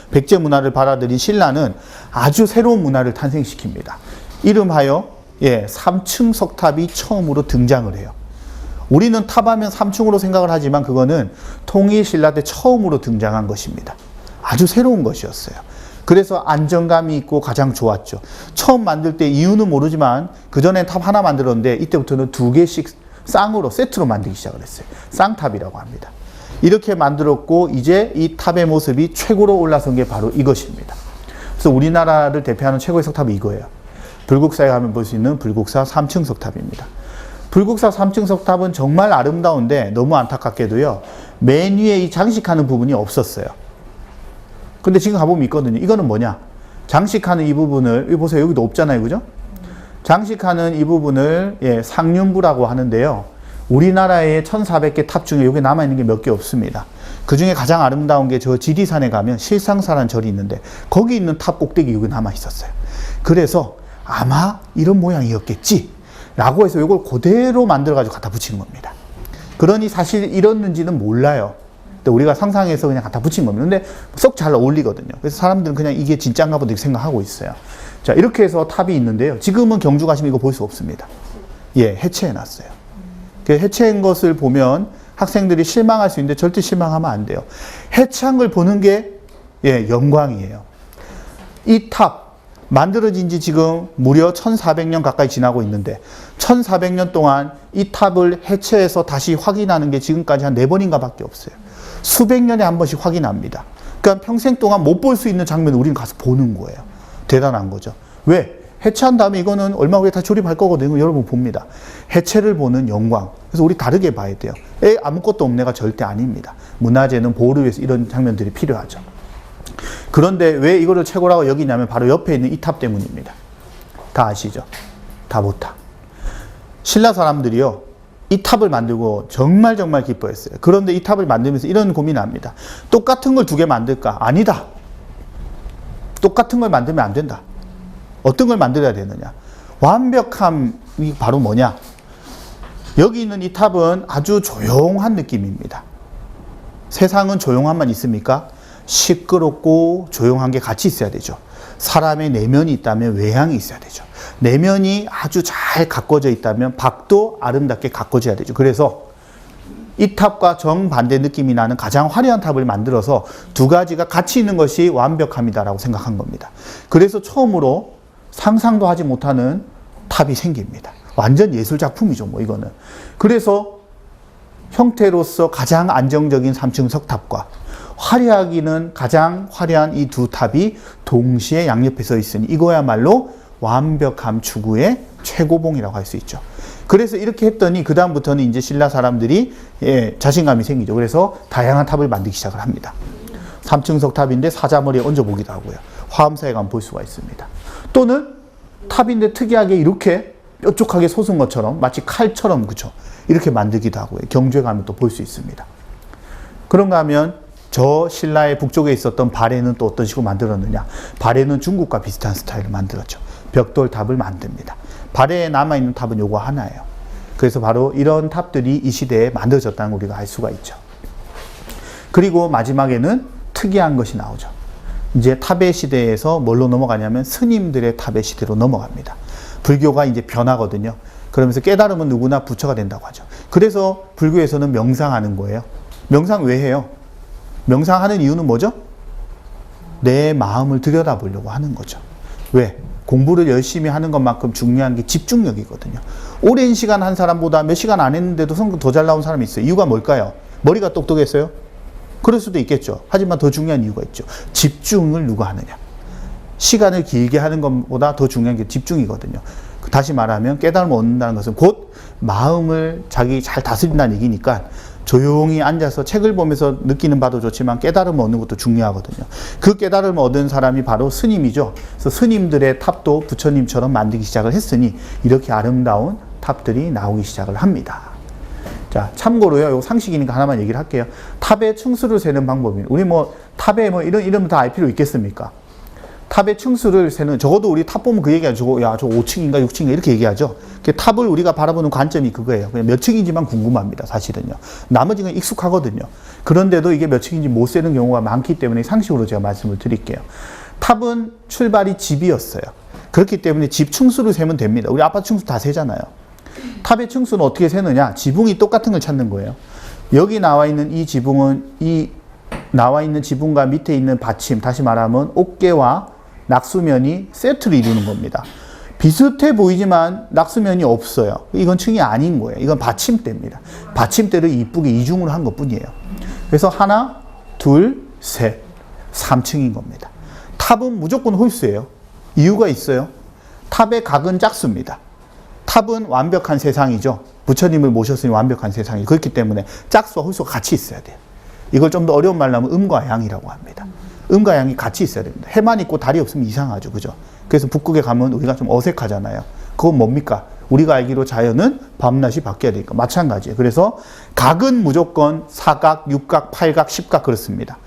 백제 문화를 받아들인 신라는 아주 새로운 문화를 탄생시킵니다. 이름하여 3층 석탑이 처음으로 등장을 해요. 우리는 탑하면 3층으로 생각을 하지만 그거는 통일 신라 때 처음으로 등장한 것입니다. 아주 새로운 것이었어요. 그래서 안정감이 있고 가장 좋았죠. 처음 만들 때 이유는 모르지만 그전엔 탑 하나 만들었는데 이때부터는 2개씩 쌍으로 세트로 만들기 시작을 했어요. 쌍탑이라고 합니다. 이렇게 만들었고 이제 이 탑의 모습이 최고로 올라선 게 바로 이것입니다. 그래서 우리나라를 대표하는 최고의 석탑이 이거예요. 불국사에 가면 볼 수 있는 불국사 3층 석탑입니다. 불국사 3층 석탑은 정말 아름다운데 너무 안타깝게도요. 맨 위에 이 장식하는 부분이 없었어요. 근데 지금 가보면 있거든요. 이거는 뭐냐? 장식하는 이 부분을, 여기 보세요. 여기도 없잖아요. 그죠? 장식하는 이 부분을 상륜부라고 하는데요. 우리나라의 1400개 탑 중에 여기 남아있는 게 몇 개 없습니다. 그 중에 가장 아름다운 게 저 지리산에 가면 실상사라는 절이 있는데 거기 있는 탑 꼭대기 여기 남아있었어요. 그래서 아마 이런 모양이었겠지 라고 해서 이걸 그대로 만들어가지고 갖다 붙인 겁니다. 그러니 사실 이랬는지는 몰라요. 우리가 상상해서 그냥 갖다 붙인 겁니다. 근데 썩 잘 어울리거든요. 그래서 사람들은 그냥 이게 진짜인가 보다 이렇게 생각하고 있어요. 자, 이렇게 해서 탑이 있는데요. 지금은 경주 가시면 이거 볼 수 없습니다. 해체해놨어요. 해체한 것을 보면 학생들이 실망할 수 있는데 절대 실망하면 안 돼요. 해체한 걸 보는 게 영광이에요. 이 탑 만들어진 지 지금 무려 1400년 가까이 지나고 있는데 1400년 동안 이 탑을 해체해서 다시 확인하는 게 지금까지 한 4번인가 밖에 없어요. 수백 년에 한 번씩 확인합니다. 그러니까 평생 동안 못 볼 수 있는 장면을 우리는 가서 보는 거예요. 대단한 거죠. 왜? 해체한 다음에 이거는 얼마 후에 다 조립할 거거든요. 여러분 봅니다. 해체를 보는 영광. 그래서 우리 다르게 봐야 돼요. 아무것도 없네가 절대 아닙니다. 문화재는 보호를 위해서 이런 장면들이 필요하죠. 그런데 왜 이거를 최고라고 여기냐면 바로 옆에 있는 이 탑 때문입니다. 다 아시죠? 다보탑. 신라 사람들이요. 이 탑을 만들고 정말 기뻐했어요. 그런데 이 탑을 만들면서 이런 고민을 합니다. 똑같은 걸 2개 만들까? 아니다. 똑같은 걸 만들면 안 된다. 어떤 걸 만들어야 되느냐? 완벽함이 바로 뭐냐? 여기 있는 이 탑은 아주 조용한 느낌입니다. 세상은 조용함만 있습니까? 시끄럽고 조용한 게 같이 있어야 되죠. 사람의 내면이 있다면 외향이 있어야 되죠. 내면이 아주 잘 가꿔져 있다면 밖도 아름답게 가꿔져야 되죠. 그래서 이 탑과 정반대 느낌이 나는 가장 화려한 탑을 만들어서 2가지가 같이 있는 것이 완벽함이다라고 생각한 겁니다. 그래서 처음으로 상상도 하지 못하는 탑이 생깁니다. 완전 예술작품이죠, 뭐 이거는. 그래서 형태로서 가장 안정적인 3층 석탑과 화려하기는 가장 화려한 이 2 탑이 동시에 양옆에 서 있으니 이거야말로 완벽함 추구의 최고봉이라고 할 수 있죠. 그래서 이렇게 했더니 그 다음부터는 이제 신라 사람들이 자신감이 생기죠. 그래서 다양한 탑을 만들기 시작을 합니다. 3층 석탑인데 사자머리에 얹어보기도 하고요. 화엄사에 가면 볼 수가 있습니다. 또는 탑인데 특이하게 이렇게 뾰족하게 솟은 것처럼 마치 칼처럼 그쵸? 이렇게 만들기도 하고요. 경주에 가면 또 볼 수 있습니다. 그런가 하면 저 신라의 북쪽에 있었던 발해는 또 어떤 식으로 만들었느냐? 발해는 중국과 비슷한 스타일을 만들었죠. 벽돌탑을 만듭니다. 발해에 남아있는 탑은 요거 하나예요. 그래서 바로 이런 탑들이 이 시대에 만들어졌다는 걸 우리가 알 수가 있죠. 그리고 마지막에는 특이한 것이 나오죠. 이제 탑의 시대에서 뭘로 넘어가냐면 스님들의 탑의 시대로 넘어갑니다. 불교가 이제 변하거든요. 그러면서 깨달음은 누구나 부처가 된다고 하죠. 그래서 불교에서는 명상하는 거예요. 명상 왜 해요? 명상하는 이유는 뭐죠? 내 마음을 들여다보려고 하는 거죠. 왜? 공부를 열심히 하는 것만큼 중요한 게 집중력이거든요. 오랜 시간 한 사람보다 몇 시간 안 했는데도 성적 더 잘 나온 사람이 있어요. 이유가 뭘까요? 머리가 똑똑했어요? 그럴 수도 있겠죠. 하지만 더 중요한 이유가 있죠. 집중을 누가 하느냐. 시간을 길게 하는 것보다 더 중요한 게 집중이거든요. 다시 말하면 깨달음을 얻는다는 것은 곧 마음을 자기 잘 다스린다는 얘기니까 조용히 앉아서 책을 보면서 느끼는 바도 좋지만 깨달음을 얻는 것도 중요하거든요. 그 깨달음을 얻은 사람이 바로 스님이죠. 그래서 스님들의 탑도 부처님처럼 만들기 시작을 했으니 이렇게 아름다운 탑들이 나오기 시작을 합니다. 자, 참고로요, 요 상식이니까 하나만 얘기를 할게요. 탑의 층수를 세는 방법입니다. 우리 뭐 탑에 뭐 이런 다 알 필요 있겠습니까? 탑의 층수를 세는, 적어도 우리 탑 보면 그 얘기하죠. 야, 저 5층인가 6층인가 이렇게 얘기하죠. 탑을 우리가 바라보는 관점이 그거예요. 그냥 몇 층인지만 궁금합니다. 사실은요. 나머지는 익숙하거든요. 그런데도 이게 몇 층인지 못 세는 경우가 많기 때문에 상식으로 제가 말씀을 드릴게요. 탑은 출발이 집이었어요. 그렇기 때문에 집 층수를 세면 됩니다. 우리 아파트 층수 다 세잖아요. 탑의 층수는 어떻게 세느냐? 지붕이 똑같은 걸 찾는 거예요. 여기 나와 있는 이 지붕은 이 나와 있는 지붕과 밑에 있는 받침, 다시 말하면 어깨와 낙수면이 세트를 이루는 겁니다. 비슷해 보이지만 낙수면이 없어요. 이건 층이 아닌 거예요. 이건 받침대입니다. 받침대를 이쁘게 이중으로 한 것뿐이에요. 그래서 하나, 둘, 셋, 3층인 겁니다. 탑은 무조건 홀수예요. 이유가 있어요. 탑의 각은 짝수입니다. 탑은 완벽한 세상이죠. 부처님을 모셨으니 완벽한 세상이. 그렇기 때문에 짝수와 홀수가 같이 있어야 돼요. 이걸 좀 더 어려운 말로 하면 음과 양이라고 합니다. 음과 양이 같이 있어야 됩니다. 해만 있고 달이 없으면 이상하죠. 그죠? 그래서 북극에 가면 우리가 좀 어색하잖아요. 그건 뭡니까? 우리가 알기로 자연은 밤낮이 바뀌어야 되니까. 마찬가지예요. 그래서 각은 무조건 사각, 육각, 팔각, 십각 그렇습니다.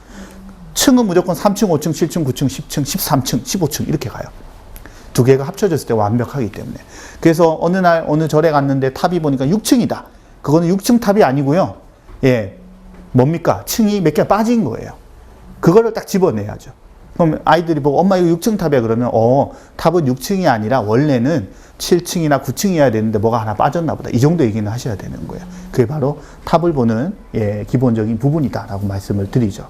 층은 무조건 3층, 5층, 7층, 9층, 10층, 13층, 15층 이렇게 가요. 두 개가 합쳐졌을 때 완벽하기 때문에. 그래서 어느 날 어느 절에 갔는데 탑이 보니까 6층이다. 그거는 6층 탑이 아니고요. 예, 뭡니까? 층이 몇 개 빠진 거예요. 그거를 딱 집어내야죠. 그럼 아이들이 보고 엄마 이거 6층 탑이야 그러면 탑은 6층이 아니라 원래는 7층이나 9층이어야 되는데 뭐가 하나 빠졌나 보다. 이 정도 얘기는 하셔야 되는 거예요. 그게 바로 탑을 보는 기본적인 부분이다라고 말씀을 드리죠.